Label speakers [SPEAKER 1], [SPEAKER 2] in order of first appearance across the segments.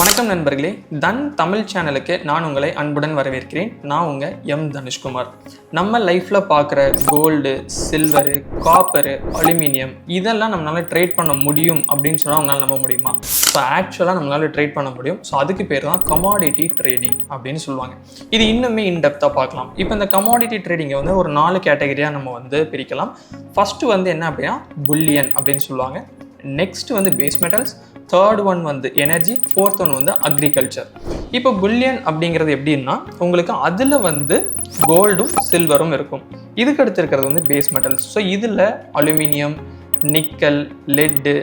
[SPEAKER 1] வணக்கம் நண்பர்களே, தன் தமிழ் சேனலுக்கு நான் உங்களை அன்புடன் வரவேற்கிறேன். நான் உங்கள் எம் தனுஷ்குமார். நம்ம லைஃப்பில் பார்க்குற கோல்டு, சில்வரு, காப்பரு, அலுமினியம் இதெல்லாம் நம்மளால் ட்ரேட் பண்ண முடியும் அப்படின்னு சொன்னால் உங்களால் நம்ப முடியுமா? ஸோ ஆக்சுவலாக நம்மளால் ட்ரேட் பண்ண முடியும். ஸோ அதுக்கு பேர் தான் கமாடிட்டி ட்ரேடிங் அப்படின்னு சொல்லுவாங்க. இது இன்னுமே இன்டெப்த்தாக பார்க்கலாம். இப்போ இந்த கமாடிட்டி ட்ரேடிங்கை வந்து ஒரு 4 கேட்டகரியாக நம்ம வந்து பிரிக்கலாம். ஃபஸ்ட்டு வந்து என்ன அப்படின்னா புல்லியன் அப்படின்னு சொல்லுவாங்க. நெக்ஸ்ட் வந்து பேஸ் மெட்டல்ஸ், தேர்ட் ஒன் வந்து எனர்ஜி, ஃபோர்த் ஒன் வந்து அக்ரிகல்ச்சர். இப்போ புல்லியன் அப்படிங்கிறது எப்படின்னா உங்களுக்கு அதில் வந்து கோல்டும் சில்வரும் இருக்கும். இதுக்கு அடுத்து இருக்கிறது வந்து பேஸ் மெட்டல்ஸ். ஸோ இதில் aluminium, nickel, laddu,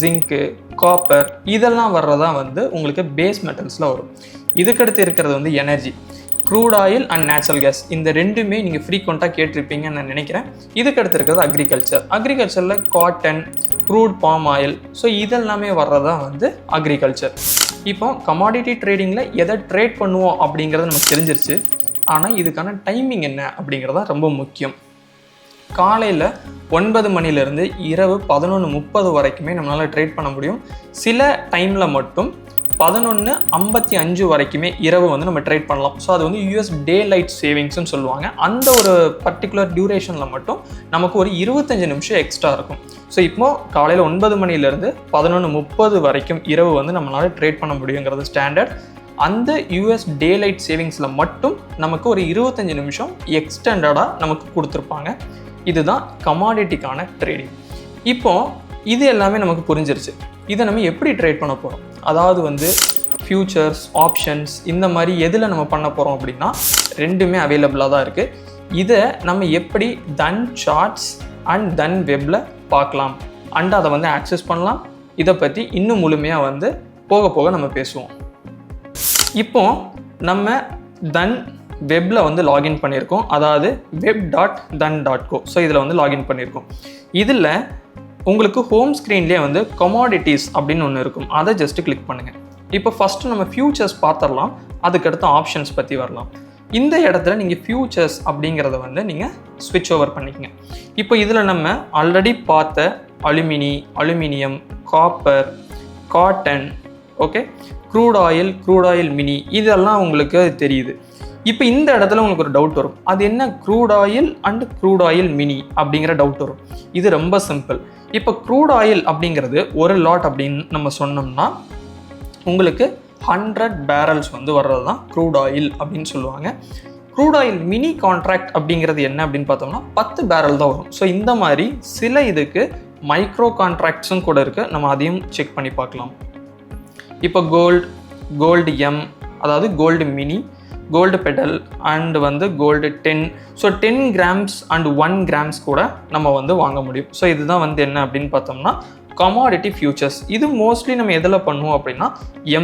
[SPEAKER 1] zinc, copper இதெல்லாம் வர்றதா வந்து உங்களுக்கு பேஸ் மெட்டல்ஸில் வரும். இதுக்கடுத்து இருக்கிறது வந்து energy, crude oil and natural gas. இந்த ரெண்டுமே நீங்கள் ஃப்ரீக்வெண்ட்டாக கேட்டிருப்பீங்கன்னு நான் நினைக்கிறேன். இதுக்கு அடுத்து இருக்கிறது அக்ரிகல்ச்சர். அக்ரிகல்ச்சரில் cotton, crude palm oil, so இதெல்லாமே வர்றதான் வந்து அக்ரிகல்ச்சர். இப்போ கமாடிட்டி ட்ரேடிங்கில் எதை ட்ரேட் பண்ணுவோம் அப்படிங்கிறது நமக்கு தெரிஞ்சிருச்சு. ஆனால் இதுக்கான டைமிங் என்ன அப்படிங்கிறது தான் ரொம்ப முக்கியம். காலையில் 9 மணிலேருந்து இரவு 11:30 வரைக்குமே நம்மளால் ட்ரேட் பண்ண முடியும். சில டைமில் மட்டும் 11:55 வரைக்குமே இரவு வந்து நம்ம ட்ரேட் பண்ணலாம். ஸோ அது வந்து யூஎஸ் டே லைட் சேவிங்ஸ்னு சொல்லுவாங்க. அந்த ஒரு பர்டிகுலர் டியூரேஷனில் மட்டும் நமக்கு ஒரு 25 நிமிஷம் எக்ஸ்ட்ரா இருக்கும். ஸோ இப்போ காலையில் 9 மணிலேருந்து 11:30 வரைக்கும் இரவு வந்து நம்மளால் ட்ரேட் பண்ண முடியுங்கிறது ஸ்டாண்டர்ட். அந்த யூஎஸ் டே லைட் சேவிங்ஸில் மட்டும் நமக்கு ஒரு 25 நிமிஷம் எக்ஸ்டெண்டடாக நமக்கு கொடுத்துருப்பாங்க. இதுதான் கமாடிட்டிக்கான ட்ரேடிங். இப்போது இது எல்லாமே நமக்கு புரிஞ்சிருச்சு. இதை நம்ம எப்படி ட்ரேட் பண்ண போகிறோம், அதாவது வந்து ஃபியூச்சர்ஸ், ஆப்ஷன்ஸ் இந்த மாதிரி எதில் நம்ம பண்ண போகிறோம் அப்படின்னா ரெண்டுமே அவைலபிளாக தான் இருக்குது. இதை நம்ம எப்படி தன் சார்ட்ஸ் அண்ட் தன் வெப்பில் பார்க்கலாம் அண்ட் அதை வந்து ஆக்சஸ் பண்ணலாம். இதை பற்றி இன்னும் முழுமையாக வந்து போக போக நம்ம பேசுவோம். இப்போ நம்ம தன் வெப்பில் வந்து லாகின் பண்ணியிருக்கோம், அதாவது web.dhan.co. ஸோ இதில் வந்து லாகின் பண்ணியிருக்கோம். இதில் உங்களுக்கு ஹோம் ஸ்க்ரீன்லேயே வந்து கமாடிட்டிஸ் அப்படின்னு ஒன்று இருக்கும். அதை ஜஸ்ட்டு கிளிக் பண்ணுங்கள். இப்போ ஃபஸ்ட்டு நம்ம ஃபியூச்சர்ஸ் பார்த்துடலாம், அதுக்கடுத்து ஆப்ஷன்ஸ் பற்றி வரலாம். இந்த இடத்துல நீங்கள் ஃபியூச்சர்ஸ் அப்படிங்கிறத வந்து நீங்கள் ஸ்விட்ச் ஓவர் பண்ணிக்கங்க. இப்போ இதில் நம்ம ஆல்ரெடி பார்த்த aluminium, copper, cotton, okay, crude oil mini இதெல்லாம் உங்களுக்கு தெரியுது. இப்போ இந்த இடத்துல உங்களுக்கு ஒரு டவுட் வரும், அது என்ன crude oil and crude oil mini அப்படிங்கிற டவுட் வரும். இது ரொம்ப சிம்பிள். இப்போ க்ரூட் ஆயில் அப்படிங்கிறது ஒரு லாட் அப்படின்னு நம்ம சொன்னோம்னா உங்களுக்கு 100 பேரல்ஸ் வந்து வர்றது தான் க்ரூட் ஆயில் அப்படின்னு சொல்லுவாங்க. க்ரூட் ஆயில் மினி கான்ட்ராக்ட் அப்படிங்கிறது என்ன அப்படின்னு பார்த்தோம்னா 10 பேரல் தான் வரும். ஸோ இந்த மாதிரி சில இதுக்கு மைக்ரோ கான்ட்ராக்ட்ஸும் கூட இருக்குது. நம்ம அதையும் செக் பண்ணி பார்க்கலாம். இப்போ கோல்டு எம், அதாவது gold mini, gold petal and வந்து gold 10. So 10 grams and 1 grams கூட நம்ம வந்து வாங்க முடியும். ஸோ இதுதான் வந்து என்ன அப்படின்னு பார்த்தோம்னா கமாடிட்டி ஃபியூச்சர்ஸ். இது மோஸ்ட்லி நம்ம எதில் பண்ணுவோம் அப்படின்னா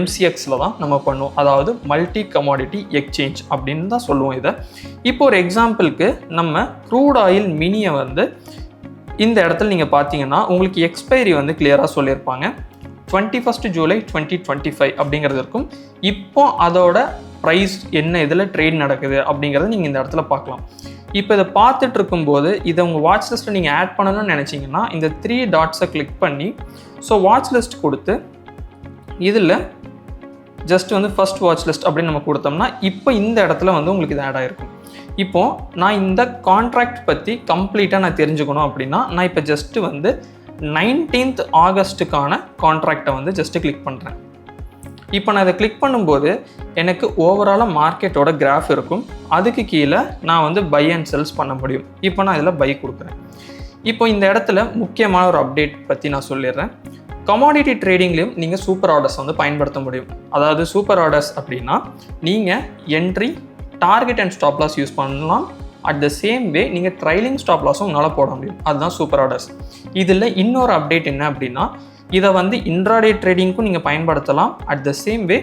[SPEAKER 1] MCXல தான் நம்ம பண்ணுவோம், அதாவது மல்டி கமாடிட்டி எக்ஸ்சேஞ்ச் அப்படின்னு தான் சொல்லுவோம் இதை. இப்போ ஒரு எக்ஸாம்பிளுக்கு நம்ம க்ரூட் ஆயில் மினியை வந்து இந்த இடத்துல நீங்கள் பார்த்தீங்கன்னா உங்களுக்கு எக்ஸ்பைரி வந்து கிளியராக சொல்லியிருப்பாங்க. 21 ஜூலை 2025 அப்படிங்கிறது இருக்கும். இப்போ அதோட ப்ரைஸ் என்ன, இதில் ட்ரேட் நடக்குது அப்படிங்கிறத நீங்கள் இந்த இடத்துல பார்க்கலாம். இப்போ இதை பார்த்துட்டு இருக்கும்போது இதை உங்கள் வாட்ச் லிஸ்ட்டில் நீங்கள் ஆட் பண்ணணும்னு நினச்சிங்கன்னா இந்த 3 டாட்ஸை கிளிக் பண்ணி ஸோ வாட்ச் லிஸ்ட் கொடுத்து இதில் ஜஸ்ட் வந்து ஃபர்ஸ்ட் வாட்ச் லிஸ்ட் அப்படின்னு நம்ம கொடுத்தோம்னா இப்போ இந்த இடத்துல வந்து உங்களுக்கு இது ஆட் ஆகிருக்கும். இப்போது நான் இந்த கான்ட்ராக்ட் பற்றி கம்ப்ளீட்டாக நான் தெரிஞ்சுக்கணும் அப்படின்னா நான் இப்போ ஜஸ்ட்டு வந்து 19th ஆகஸ்ட்டுக்கான கான்ட்ராக்டை வந்து ஜஸ்ட்டு கிளிக் பண்ணுறேன். இப்போ நான் இதை கிளிக் பண்ணும்போது எனக்கு ஓவராலாக மார்க்கெட்டோட கிராஃப் இருக்கும். அதுக்கு கீழே நான் வந்து பை அண்ட் செல்ஸ் பண்ண முடியும். இப்போ நான் இதில் பை கொடுக்குறேன். இப்போ இந்த இடத்துல முக்கியமான ஒரு அப்டேட் பற்றி நான் சொல்லிடுறேன். கமாடிட்டி ட்ரேடிங்லேயும் நீங்கள் சூப்பர் ஆர்டர்ஸ் வந்து பயன்படுத்த முடியும். அதாவது சூப்பர் ஆர்டர்ஸ் அப்படின்னா நீங்கள் entry, target and stop loss use பண்ணலாம். அட் த சேம் வே நீங்கள் ட்ரைலிங் ஸ்டாப் லாஸும் உங்களால் போட முடியும். அதுதான் சூப்பர் ஆர்டர்ஸ். இதில் இன்னொரு அப்டேட் என்ன அப்படின்னா இதை வந்து இன்ட்ராடே ட்ரேடிங்க்கும் நீங்கள் பயன்படுத்தலாம். At the same way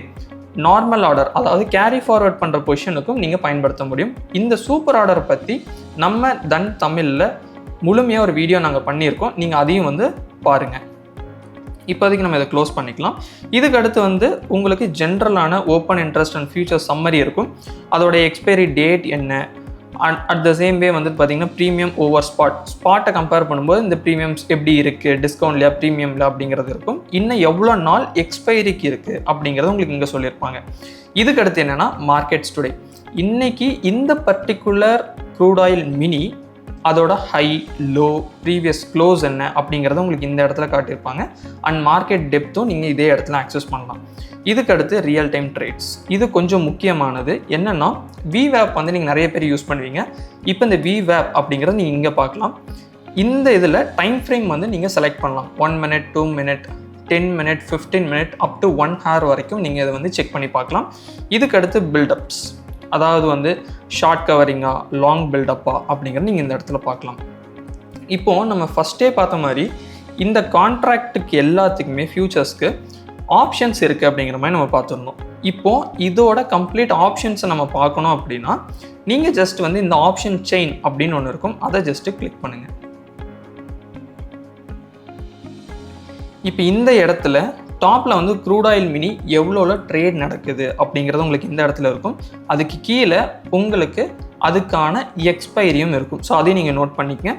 [SPEAKER 1] normal order, அதாவது கேரி ஃபார்வர்ட் பண்ணுற பொசிஷனுக்கும் நீங்கள் பயன்படுத்த முடியும். இந்த சூப்பர் ஆர்டரை பற்றி நம்ம தன் தமிழில் முழுமையாக ஒரு வீடியோ நாங்கள் பண்ணியிருக்கோம், நீங்கள் அதையும் வந்து பாருங்கள். இப்போதைக்கு நம்ம இதை க்ளோஸ் பண்ணிக்கலாம். இதுக்கு அடுத்து வந்து உங்களுக்கு ஜென்ரலான open interest and future summary இருக்கும். அதோடைய எக்ஸ்பைரி டேட் என்ன, அட் த சேம் வே வந்து பார்த்தீங்கன்னா ப்ரீமியம் ஓவர் ஸ்பாட்டை கம்பேர் பண்ணும்போது இந்த ப்ரீமியம்ஸ் எப்படி இருக்குது, டிஸ்கவுண்ட்லையா ப்ரீமியமில் அப்படிங்கிறது இருக்கும். இன்னும் எவ்வளோ நாள் எக்ஸ்பைரிக்கு இருக்குது அப்படிங்கிறது உங்களுக்கு இங்கே சொல்லியிருப்பாங்க. இதுக்கு அடுத்து என்னென்னா மார்க்கெட்ஸ் டுடே. இன்னைக்கு இந்த பர்டிகுலர் க்ரூட் ஆயில் மினி அதோட ஹை, லோ, ப்ரீவியஸ் க்ளோஸ் என்ன அப்படிங்கிறத உங்களுக்கு இந்த இடத்துல காட்டியிருப்பாங்க. அண்ட் மார்க்கெட் டெப்த்தும் நீங்கள் இதே இடத்துல ஆக்சஸ் பண்ணலாம். இதுக்கடுத்து ரியல் டைம் ட்ரேட்ஸ். இது கொஞ்சம் முக்கியமானது. என்னென்னா VWAP வந்து நீங்கள் நிறைய பேர் யூஸ் பண்ணுவீங்க. இப்போ இந்த VWAP அப்படிங்கிறத நீங்கள் இங்கே பார்க்கலாம். இந்த இதில் டைம் ஃப்ரேம் வந்து நீங்கள் செலக்ட் பண்ணலாம். 1 minute, 2 minute, 10 minute, 15 minute, up to 1 hour வரைக்கும் நீங்கள் இதை வந்து செக் பண்ணி பார்க்கலாம். இதுக்கடுத்து பில்டப்ஸ், அதாவது வந்து ஷார்ட் கவரிங்கா, லாங் பில்டப்பா அப்படிங்கிறது நீங்கள் இந்த இடத்துல பார்க்கலாம். இப்போது நம்ம ஃபஸ்ட்டே பார்த்த மாதிரி இந்த கான்ட்ராக்டுக்கு எல்லாத்துக்குமே ஃபியூச்சர்ஸ்க்கு ஆப்ஷன்ஸ் இருக்குது அப்படிங்கிற மாதிரி நம்ம பார்த்துருந்தோம். இப்போது இதோட கம்ப்ளீட் ஆப்ஷன்ஸை நம்ம பார்க்கணும் அப்படின்னா நீங்கள் ஜஸ்ட் வந்து இந்த ஆப்ஷன் செயின் அப்படின்னு ஒன்று இருக்கும், அதை ஜஸ்ட்டு கிளிக் பண்ணுங்கள். இப்போ இந்த இடத்துல டாப்பில் வந்து க்ரூட் ஆயில் மினி எவ்வளோல ட்ரேட் நடக்குது அப்படிங்கிறது உங்களுக்கு இந்த இடத்துல இருக்கும். அதுக்கு கீழே உங்களுக்கு அதுக்கான எக்ஸ்பைரியும் இருக்கும். ஸோ அதையும் நீங்கள் நோட் பண்ணிக்கங்க.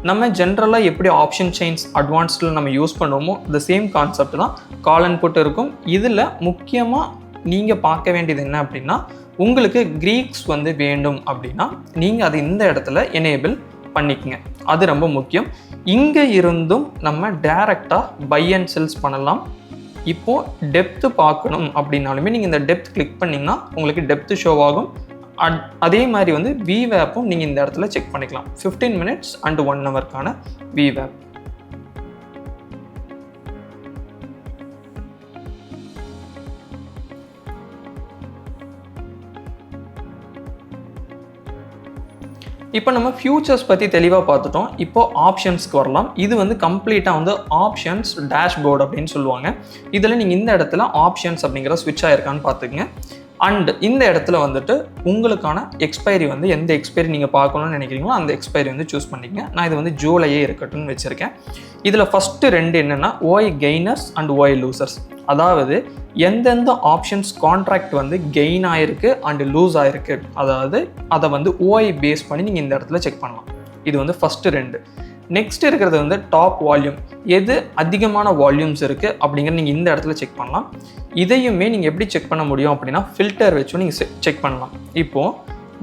[SPEAKER 1] நம்ம ஜென்ரலாக எப்படி ஆப்ஷன் செயின்ஸ் அட்வான்ஸ்டில் நம்ம யூஸ் பண்ணுவோமோ இந்த சேம் கான்செப்ட் தான் கால் அண்ட் புட் இருக்கும். இதில் முக்கியமாக நீங்கள் பார்க்க வேண்டியது என்ன அப்படின்னா, உங்களுக்கு க்ரீக்ஸ் வந்து வேண்டும் அப்படின்னா நீங்கள் அதை இந்த இடத்துல எனேபிள் பண்ணிக்கங்க. அது ரொம்ப முக்கியம். இங்கே இருந்தும் நம்ம டைரெக்டாக பை அண்ட் செல்ஸ் பண்ணலாம். இப்போது டெப்த்து பார்க்கணும் அப்படின்னாலுமே நீங்கள் இந்த டெப்த் கிளிக் பண்ணிங்கன்னா உங்களுக்கு டெப்த்து ஷோ ஆகும். அதே மாதிரி வந்து VWAPும் நீங்கள் இந்த இடத்துல செக் பண்ணிக்கலாம். 15 minutes and 1 hourக்கான VWAP. இப்போ நம்ம ஃபியூச்சர்ஸ் பற்றி தெளிவாக பார்த்துட்டோம். இப்போது ஆப்ஷன்ஸ்க்கு வரலாம். இது வந்து கம்ப்ளீட்டாக வந்து ஆப்ஷன்ஸ் டேஷ்போர்டு அப்படின்னு சொல்லுவாங்க. இதில் நீங்கள் இந்த இடத்துல ஆப்ஷன்ஸ் அப்படிங்கிற ஸ்விட்ச் ஆகிருக்கான்னு பார்த்துக்குங்க. அண்ட் இந்த இடத்துல வந்துட்டு உங்களுக்கான எக்ஸ்பைரி வந்து எந்த எக்ஸ்பைரி நீங்கள் பார்க்கணும்னு நினைக்கிறீங்களோ அந்த எக்ஸ்பைரி வந்து சூஸ் பண்ணிக்கங்க. நான் இது வந்து ஜூலையே இருக்கட்டும்னு வச்சுருக்கேன். இதில் ஃபஸ்ட்டு 2 என்னென்னா OI gainers and OI losers. அதாவது எந்தெந்த ஆப்ஷன்ஸ் கான்ட்ராக்ட் வந்து கெயின் ஆகிருக்கு அண்டு லூஸ் ஆகிருக்கு, அதாவது அதை வந்து OI பேஸ் பண்ணி நீங்கள் இந்த இடத்துல செக் பண்ணலாம். இது வந்து ஃபஸ்ட்டு 2. நெக்ஸ்ட் இருக்கிறது வந்து டாப் வால்யூம், எது அதிகமான வால்யூம்ஸ் இருக்குது அப்படிங்கிற நீங்கள் இந்த இடத்துல செக் பண்ணலாம். இதையுமே நீங்கள் எப்படி செக் பண்ண முடியும் அப்படின்னா ஃபில்டர் வச்சும் நீங்கள் செக் பண்ணலாம். இப்போது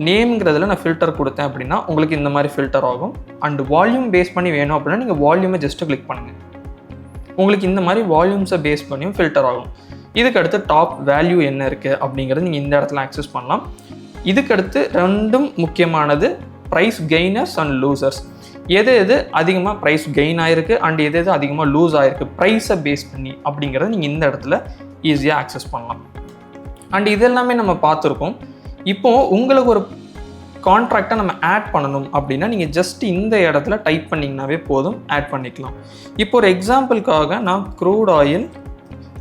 [SPEAKER 1] நேம்ங்கிறதுல நான் ஃபில்டர் கொடுத்தேன் அப்படின்னா உங்களுக்கு இந்த மாதிரி ஃபில்டர் ஆகும். அண்ட் வால்யூம் பேஸ் பண்ணி வேணும் அப்படின்னா நீங்கள் வால்யூமை ஜஸ்ட்டு கிளிக் பண்ணுங்கள், உங்களுக்கு இந்த மாதிரி வால்யூம்ஸை பேஸ் பண்ணியும் ஃபில்டர் ஆகும். இதுக்கடுத்து டாப் வேல்யூ என்ன இருக்குது அப்படிங்கிறது நீங்கள் இந்த இடத்துல ஆக்சஸ் பண்ணலாம். இதுக்கடுத்து 2 முக்கியமானது ப்ரைஸ் கெய்னர்ஸ் அண்ட் லூசர்ஸ். எது எது அதிகமாக ப்ரைஸ் கெயின் ஆகிருக்கு அண்ட் எது எது அதிகமாக லூஸ் ஆகிருக்கு ப்ரைஸை பேஸ் பண்ணி அப்படிங்கிறத நீங்கள் இந்த இடத்துல ஈஸியாக ஆக்சஸ் பண்ணலாம். அண்ட் இது எல்லாமே நம்ம பார்த்துருக்கோம். இப்போது உங்களுக்கு ஒரு கான்ட்ராக்டை நம்ம ஆட் பண்ணணும் அப்படின்னா நீங்கள் ஜஸ்ட் இந்த இடத்துல டைப் பண்ணிங்கனாவே போதும், ஆட் பண்ணிக்கலாம். இப்போ ஒரு எக்ஸாம்பிளுக்காக நான் க்ரூட் ஆயில்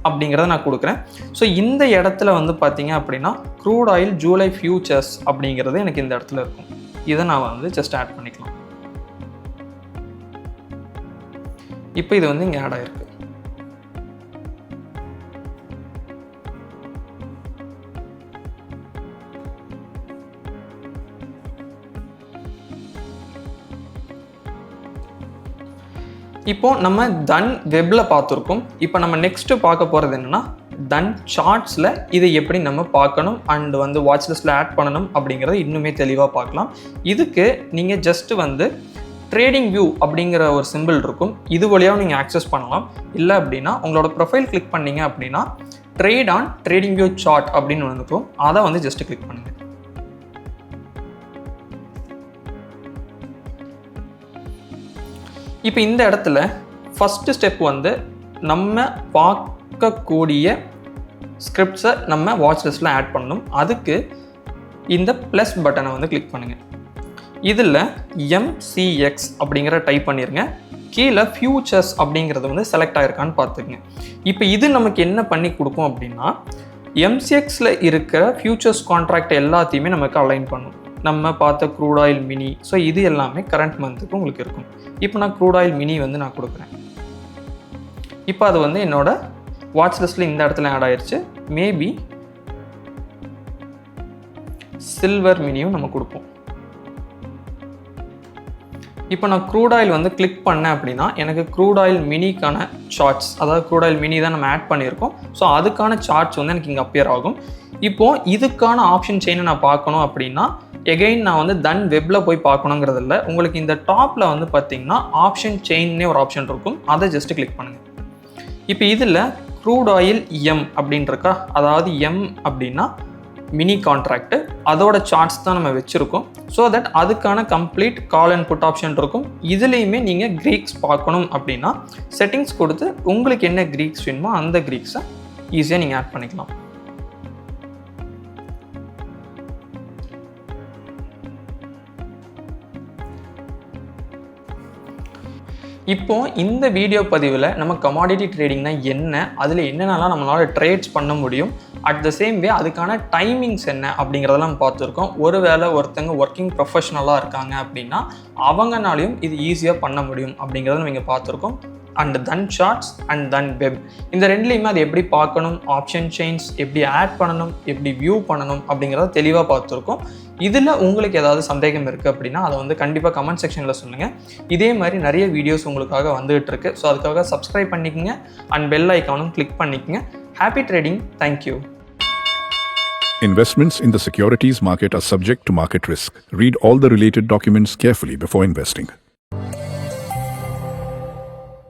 [SPEAKER 1] அப்படிங்கிறத நான் கொடுக்குறேன். ஸோ இந்த இடத்துல வந்து பார்த்தீங்க அப்படின்னா க்ரூட் ஆயில் ஜூலை ஃபியூச்சர்ஸ் அப்படிங்கிறது எனக்கு இந்த இடத்துல இருக்கும். இதை நான் வந்து ஜஸ்ட் ஆட் பண்ணிக்கலாம். இப்போ இது வந்து இங்கே ஆட் ஆகிருக்கு. இப்போ நம்ம தன் வெப்பில் பார்த்துருக்கோம். இப்போ நம்ம நெக்ஸ்ட்டு பார்க்க போகிறது என்னென்னா தன் சார்ட்ஸில் இதை எப்படி நம்ம பார்க்கணும் அண்ட் வந்து வாட்ச் லிஸ்ட்டில் ஆட் பண்ணணும் அப்படிங்கிறத இன்னுமே தெளிவாக பார்க்கலாம். இதுக்கு நீங்கள் ஜஸ்ட்டு வந்து ட்ரேடிங் வியூ அப்படிங்கிற ஒரு சிம்பிள் இருக்கும், இது வழியாக நீங்கள் ஆக்சஸ் பண்ணலாம். இல்லை அப்படின்னா உங்களோட ப்ரொஃபைல் கிளிக் பண்ணிங்க அப்படின்னா trade on trading view chart அப்படின்னு ஒன்று இருக்கும், அதை வந்து ஜஸ்ட்டு கிளிக் பண்ணுங்கள். இப்போ இந்த இடத்துல ஃபஸ்ட்டு ஸ்டெப் வந்து நம்ம பார்க்கக்கூடிய ஸ்கிரிப்ட்ஸை நம்ம வாட்ச் லிஸ்ட்டில் ஆட் பண்ணணும். அதுக்கு இந்த ப்ளஸ் பட்டனை வந்து கிளிக் பண்ணுங்கள். இதில் MCX அப்படிங்கிற டைப் பண்ணிடுங்க. கீழே ஃபியூச்சர்ஸ் அப்படிங்கிறது வந்து செலக்ட் ஆகிருக்கான்னு பார்த்துக்குங்க. இப்போ இது நமக்கு என்ன பண்ணி கொடுக்கும் அப்படின்னா MCXல இருக்கிற ஃபியூச்சர்ஸ் கான்ட்ராக்ட் எல்லாத்தையுமே நமக்கு அலைன் பண்ணும். நம்ம பார்த்த க்ரூட் ஆயில் மினி, ஸோ இது எல்லாமே கரண்ட் மந்த்துக்கு உங்களுக்கு இருக்கும். இப்போ நான் க்ரூட் ஆயில் மினி வந்து நான் கொடுக்குறேன். இப்போ அது வந்து என்னோட வாட்ச் லிஸ்ட்டில் இந்த இடத்துல ஆட் ஆயிடுச்சு. மேபி சில்வர் மினியும் நம்ம கொடுப்போம். இப்போ நான் க்ரூட் ஆயில் வந்து கிளிக் பண்ணேன் அப்படின்னா எனக்கு க்ரூட் ஆயில் மினிக்கான சார்ட்ஸ், அதாவது க்ரூட் ஆயில் மினி தான் நம்ம ஆட் பண்ணியிருக்கோம். ஸோ அதுக்கான சார்ட்ஸ் வந்து எனக்கு இங்கே அப்பியர் ஆகும். இப்போது இதுக்கான ஆப்ஷன் செயினை நான் பார்க்கணும் அப்படின்னா எகெயின் நான் வந்து தன் வெப்பில் போய் பார்க்கணுங்கிறது இல்லை. உங்களுக்கு இந்த டாப்பில் வந்து பார்த்தீங்கன்னா ஆப்ஷன் செயின்னே ஒரு ஆப்ஷன் இருக்கும், அதை ஜஸ்ட்டு கிளிக் பண்ணுங்கள். இப்போ இதில் க்ரூட் ஆயில் எம் அப்படின்னு இருக்கா, அதாவது எம் அப்படின்னா மினி கான்ட்ராக்ட், அதோட சார்ட்ஸ் தான் நம்ம வச்சுருக்கோம். ஸோ தட் அதுக்கான complete call and put option இருக்கும். இதுலேயுமே நீங்கள் க்ரீக்ஸ் பார்க்கணும் அப்படின்னா செட்டிங்ஸ் கொடுத்து உங்களுக்கு என்ன க்ரீக்ஸ் வேணுமோ அந்த க்ரீக்ஸை ஈஸியாக நீங்கள் ஆட் பண்ணிக்கலாம். இப்போ இந்த வீடியோ பதிவில் நம்ம கமாடிட்டி ட்ரேடிங்னா என்ன, அதில் என்னென்னலாம் நம்மளால் ட்ரேட்ஸ் பண்ண முடியும், அட் த சேம் வே அதுக்கான டைமிங்ஸ் என்ன அப்படிங்கிறதெல்லாம் நம்ம பார்த்துருக்கோம். ஒருவேளை ஒருத்தங்க ஒர்க்கிங் ப்ரொஃபஷனலாக இருக்காங்க அப்படின்னா அவங்கனாலையும் இது ஈஸியாக பண்ண முடியும் அப்படிங்கிறத நம்ம இங்கே பார்த்துருக்கோம். And Dhan charts and Dhan web, இந்த ரெண்டுலேயுமே அது எப்படி பார்க்கணும், ஆப்ஷன் செயின்ஸ் எப்படி ஆட் பண்ணணும், எப்படி வியூ பண்ணணும் அப்படிங்கிறத தெளிவாக பார்த்துருக்கோம். இதில் உங்களுக்கு ஏதாவது சந்தேகம் இருக்குது அப்படின்னா அதை வந்து கண்டிப்பாக கமெண்ட் செக்ஷனில் சொல்லுங்கள். இதே மாதிரி நிறைய வீடியோஸ் உங்களுக்காக வந்துகிட்டு இருக்கு. ஸோ அதுக்காக சப்ஸ்கிரைப் பண்ணிக்கோங்க அண்ட் பெல் ஐக்கானும் கிளிக் பண்ணிக்கோங்க. Happy trading. Thank you.
[SPEAKER 2] Investments in the securities market are subject to market risk. Read all the related documents carefully before investing.